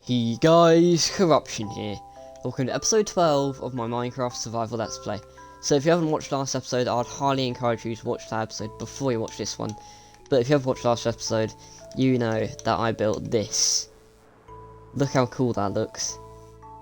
Hey guys, Corruption here. Welcome to episode 12 of my Minecraft Survival Let's Play. So if you haven't watched last episode, I'd highly encourage you to watch that episode before you watch this one. But if you have watched last episode, you know that I built this. Look how cool that looks.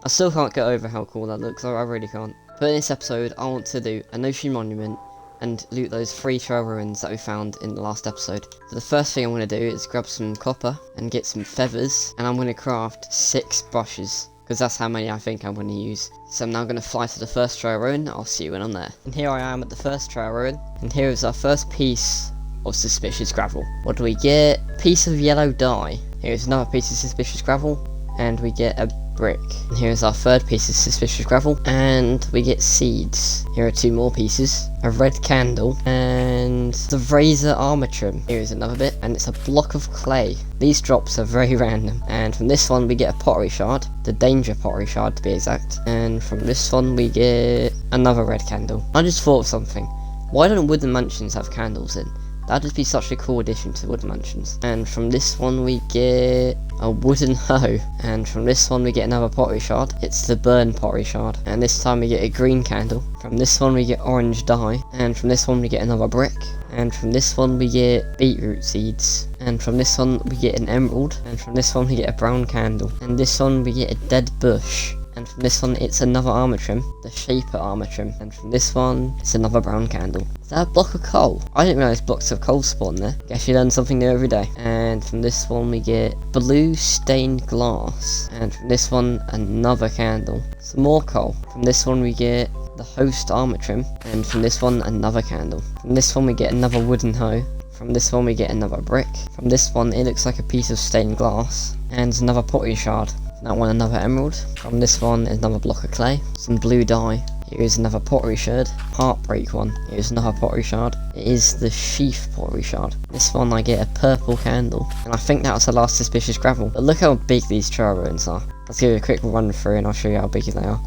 I still can't get over how cool that looks, I really can't. But in this episode, I want to do an ocean monument and loot those 3 trail ruins that we found in the last episode. So the first thing I'm going to do is grab some copper and get some feathers, and I'm going to craft 6 brushes, because that's how many I think I'm going to use. So I'm now going to fly to the first trail ruin. I'll see you when I'm there. And here I am at the first trail ruin, and here is our first piece of suspicious gravel. What do we get? Piece of yellow dye. Here's another piece of suspicious gravel, and we get a brick. And here's our third piece of suspicious gravel, and we get seeds. Here are 2 more pieces, a red candle, and the razor armor trim. Here's another bit, and it's a block of clay. These drops are very random, and from this one we get a pottery shard, the danger pottery shard to be exact, and from this one we get another red candle. I just thought of something. Why don't wooden mansions have candles in? That'd just be such a cool addition to wooden mansions. And from this one we get a wooden hoe, and from this one we get another pottery shard. It's the burn pottery shard, and this time we get a green candle. From this one we get orange dye, and from this one we get another brick, and from this one we get beetroot seeds, and from this one we get an emerald, and from this one we get a brown candle, and this one we get a dead bush. And from this one it's another armor trim, the shaper armor trim, and from this one it's another brown candle. Is that a block of coal? I didn't realise blocks of coal spawn there. Guess you learn something new every day. And from this one we get blue stained glass, and from this one another candle. Some more coal. From this one we get the host armor trim, and from this one another candle. From this one we get another wooden hoe. From this one we get another brick. From this one it looks like a piece of stained glass, and another pottery shard. That one another emerald. From this one is another block of clay, some blue dye. Here is another pottery shard, heartbreak one. Here's another pottery shard. It is the sheath pottery shard. This one I get a purple candle, and I think that was the last suspicious gravel. But look how big these trail ruins are. Let's give you a quick run through and I'll show you how big they are.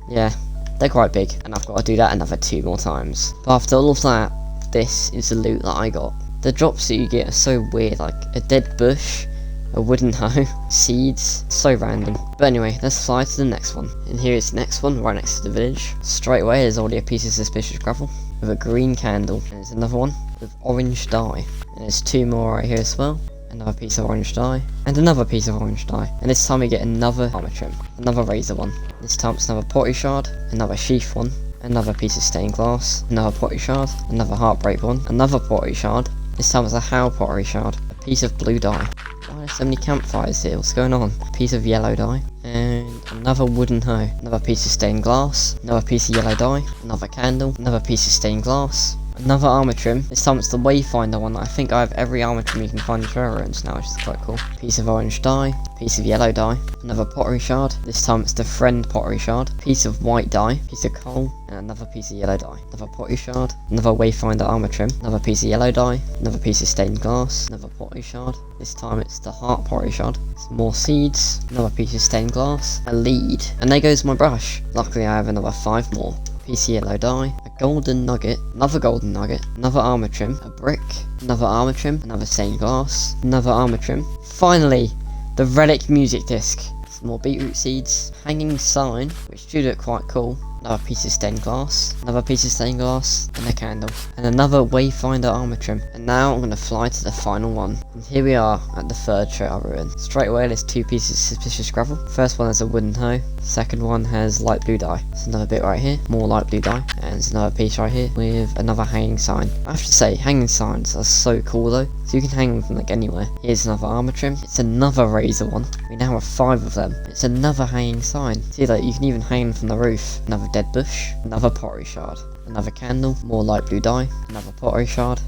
Yeah, they're quite big, and I've got to do that another 2 more times. But after all of that, this is the loot that I got. The drops that you get are so weird, like a dead bush, a wooden hoe, seeds, so random. But anyway, let's fly to the next one. And here is the next one, right next to the village. Straight away there's already a piece of suspicious gravel with a green candle. And there's another one with orange dye. And there's 2 more right here as well. Another piece of orange dye, and another piece of orange dye. And this time we get another armor trim, another razor one. This time it's another pottery shard, another sheath one, another piece of stained glass, another pottery shard, another heartbreak one, another pottery shard. This time it's a how pottery shard, a piece of blue dye. Why are there so many campfires here? What's going on? A piece of yellow dye, and another wooden hoe, another piece of stained glass, another piece of yellow dye, another candle, another piece of stained glass, another armor trim. This time it's the wayfinder one. I think I have every armor trim you can find in trail ruins now, which is quite cool. Piece of orange dye, piece of yellow dye, another pottery shard. This time it's the friend pottery shard, piece of white dye, piece of coal, and another piece of yellow dye. Another pottery shard, another wayfinder armor trim, another piece of yellow dye, another piece of stained glass, another pottery shard. This time it's the heart pottery shard. Some more seeds, another piece of stained glass, a lead, and there goes my brush. Luckily I have another 5 more. Piece of yellow dye, a golden nugget, another golden nugget, another armor trim, a brick, another armor trim, another stained glass, another armor trim. Finally, the relic music disc. Some more beetroot seeds, hanging sign, which do look quite cool. Another piece of stained glass, another piece of stained glass, and a candle, and another wayfinder armor trim. And now I'm going to fly to the final one. And here we are at the 3rd trail ruin. Straight away there's 2 pieces of suspicious gravel. First one has a wooden hoe, second one has light blue dye. There's another bit right here, more light blue dye, and there's another piece right here with another hanging sign. I have to say, hanging signs are so cool though, so you can hang them from like anywhere. Here's another armor trim, it's another razor one. We now have 5 of them. It's another hanging sign. See, like you can even hang them from the roof. Another dead bush, another pottery shard, another candle, more light blue dye, another pottery shard,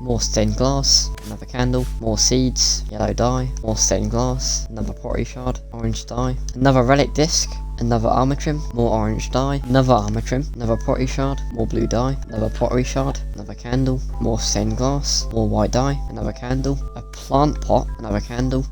more stained glass, another candle, more seeds, yellow dye, more stained glass, another pottery shard, orange dye, another relic disc, another armor trim, more orange dye, another armor trim, another pottery shard, more blue dye, another pottery shard, another candle, more stained glass, more white dye, another candle, a plant pot, another candle,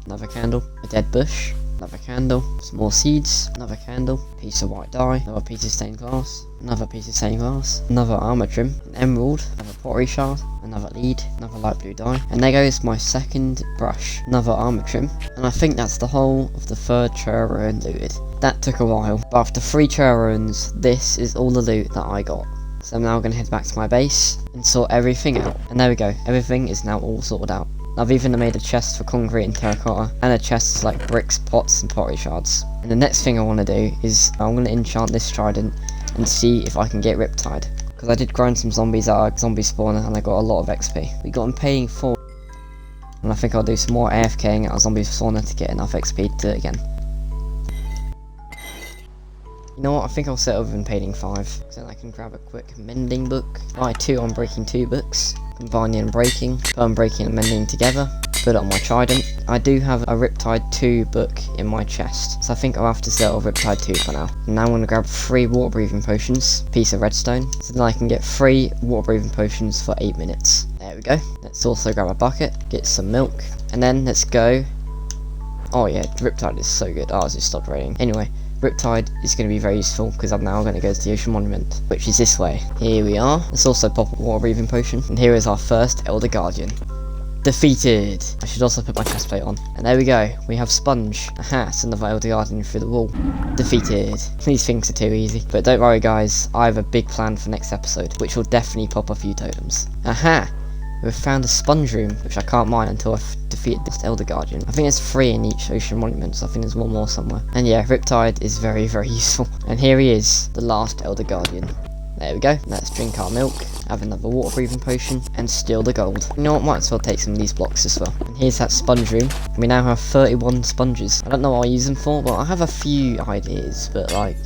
a dead bush, another candle, some more seeds, another candle, piece of white dye, another piece of stained glass, another piece of stained glass, another armor trim, an emerald, another pottery shard, another lead, another light blue dye, and there goes my second brush, another armor trim, and I think that's the whole of the third chair ruin looted. That took a while, but after 3 chair ruins, this is all the loot that I got. So I'm now going to head back to my base and sort everything out. And there we go, everything is now all sorted out. I've even made a chest for concrete and terracotta, and a chest for like bricks, pots and pottery shards. And the next thing I want to do is I'm going to enchant this trident and see if I can get Riptide. Because I did grind some zombies out of zombie spawner and I got a lot of XP. We got him paying 4, and I think I'll do some more AFKing out of zombie spawner to get enough XP to do it again. You know what, I think I'll settle with Impeding 5, so then I can grab a quick mending book, buy 2 Unbreaking 2 books, combine the Unbreaking, put Unbreaking and Mending together, put it on my trident. I do have a Riptide 2 book in my chest, so I think I'll have to settle with Riptide 2 for now. And now I'm going to grab 3 water breathing potions, piece of redstone, so then I can get 3 water breathing potions for 8 minutes. There we go. Let's also grab a bucket, get some milk, and then let's go. Oh yeah, Riptide is so good. Oh, it's just stopped raining. Anyway, Riptide is going to be very useful because I'm now going to go to the Ocean Monument, which is this way. Here we are. Let's also pop a water breathing potion, and here is our first Elder Guardian. Defeated! I should also put my chest plate on. And there we go, we have Sponge. Aha, it's another Elder Guardian through the wall. Defeated. These things are too easy. But don't worry guys, I have a big plan for next episode, which will definitely pop a few totems. Aha! We've found a sponge room, which I can't mine until I've defeated this Elder Guardian. I think there's 3 in each Ocean Monument, so I think there's 1 more somewhere. And yeah, Riptide is very, very useful. And here he is, the last Elder Guardian. There we go, let's drink our milk, have another water breathing potion, and steal the gold. You know what, might as well take some of these blocks as well. And here's that sponge room. We now have 31 sponges. I don't know what I'll use them for, but I have a few ideas, but like,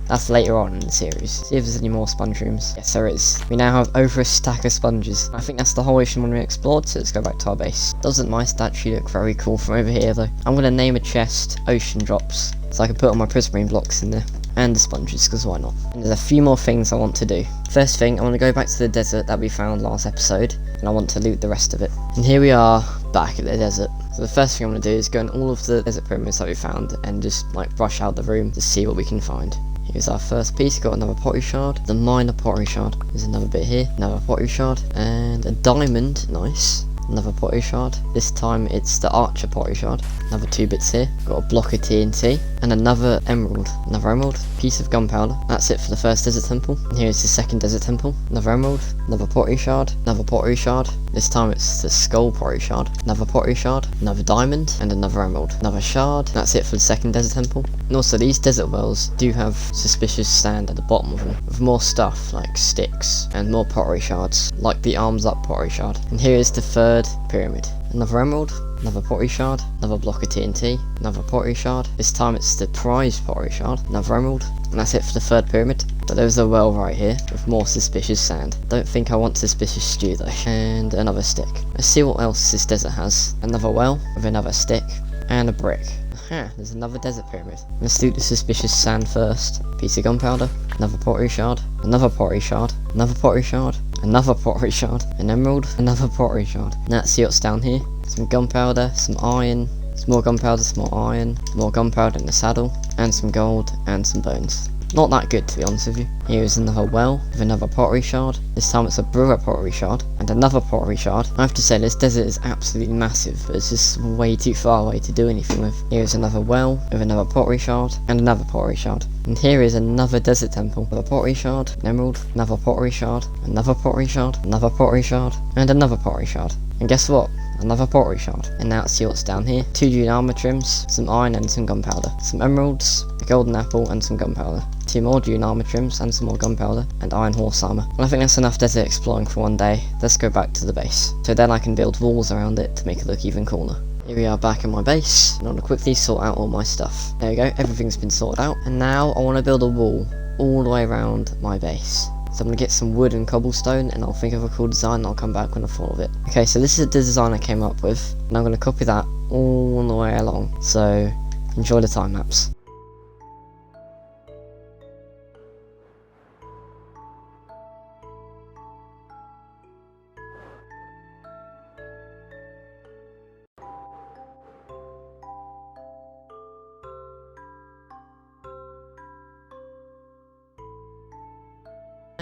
that's later on in the series. See if there's any more sponge rooms. Yes, there is. We now have over a stack of sponges. I think that's the whole Ocean Monument explored, so let's go back to our base. Doesn't my statue look very cool from over here though? I'm going to name a chest Ocean Drops, so I can put all my prismarine blocks in there. And the sponges, because why not? And there's a few more things I want to do. First thing, I want to go back to the desert that we found last episode, and I want to loot the rest of it. And here we are, back at the desert. So the first thing I'm going to do is go in all of the desert pyramids that we found, and just like brush out the room to see what we can find. Here's our first piece, got another pottery shard, the minor pottery shard. There's another bit here, another pottery shard, and a diamond, nice. Another pottery shard. This time it's the archer pottery shard. Another 2 bits here. Got a block of TNT. And another emerald. Another emerald. Piece of gunpowder. That's it for the first desert temple. And here's the second desert temple. Another emerald. Another pottery shard. Another pottery shard. This time it's the skull pottery shard. Another pottery shard. Another diamond. And another emerald. Another shard. That's it for the second desert temple. And also these desert wells do have suspicious sand at the bottom of them, with more stuff like sticks and more pottery shards, like the arms up pottery shard. And here is the third pyramid. Another emerald, another pottery shard, another block of TNT, another pottery shard. This time it's the prize pottery shard, another emerald, and that's it for the third pyramid. But there's a well right here with more suspicious sand. Don't think I want suspicious stew though. And another stick. Let's see what else this desert has. Another well with another stick and a brick. Aha, there's another desert pyramid. Let's do the suspicious sand first. Piece of gunpowder, another pottery shard, another pottery shard, another pottery shard, another pottery shard, an emerald, another pottery shard. Now let's see what's down here. Some gunpowder, some iron, some more gunpowder, some more iron, more gunpowder in the saddle, and some gold, and some bones. Not that good, to be honest with you. Here is another well with another pottery shard. This time it's a brewer pottery shard and another pottery shard. I have to say this desert is absolutely massive, but it's just way too far away to do anything with. Here is another well with another pottery shard and another pottery shard. And here is another desert temple with a pottery shard, an emerald, another pottery shard, another pottery shard, another pottery shard, and another pottery shard. And guess what? Another pottery shard. And now let's see what's down here. 2 June armor trims, some iron and some gunpowder, some emeralds, a golden apple and some gunpowder, 2 more June armor trims and some more gunpowder, and iron horse armor. Well, I think that's enough desert exploring for one day. Let's go back to the base. So then I can build walls around it to make it look even cooler. Here we are back in my base, and I want to quickly sort out all my stuff. There we go, everything's been sorted out. And now I want to build a wall all the way around my base. So I'm going to get some wood and cobblestone, and I'll think of a cool design and I'll come back when I've thought of it. Okay, so this is the design I came up with, and I'm going to copy that all the way along. So enjoy the time lapse.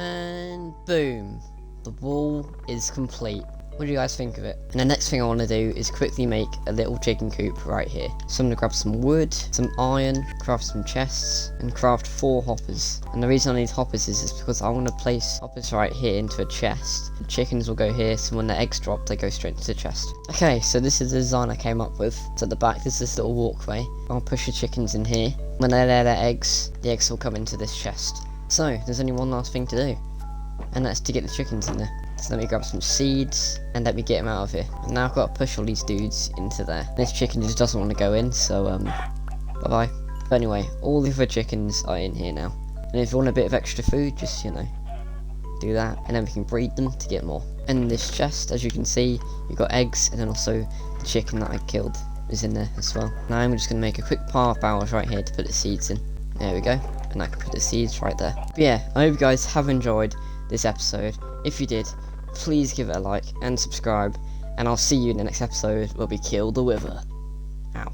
And boom, the wall is complete. What do you guys think of it? And the next thing I want to do is quickly make a little chicken coop right here. So I'm going to grab some wood, some iron, craft some chests, and craft 4 hoppers. And the reason I need hoppers is because I want to place hoppers right here into a chest. The chickens will go here, so when the eggs drop, they go straight into the chest. Okay, so this is the design I came up with. So at the back, there's this little walkway. I'll push the chickens in here. When they lay their eggs, the eggs will come into this chest. So, there's only one last thing to do. And that's to get the chickens in there. So let me grab some seeds and let me get them out of here. And now I've got to push all these dudes into there. This chicken just doesn't want to go in, so bye bye. But anyway, all the other chickens are in here now. And if you want a bit of extra food, just do that, and then we can breed them to get more. And in this chest, as you can see, you've got eggs, and then also the chicken that I killed is in there as well. Now I'm just going to make a quick pile of barrels right here to put the seeds in. There we go, and I can put the seeds right there. But yeah, I hope you guys have enjoyed this episode. If you did, please give it a like and subscribe, and I'll see you in the next episode where we kill the wither. Ow.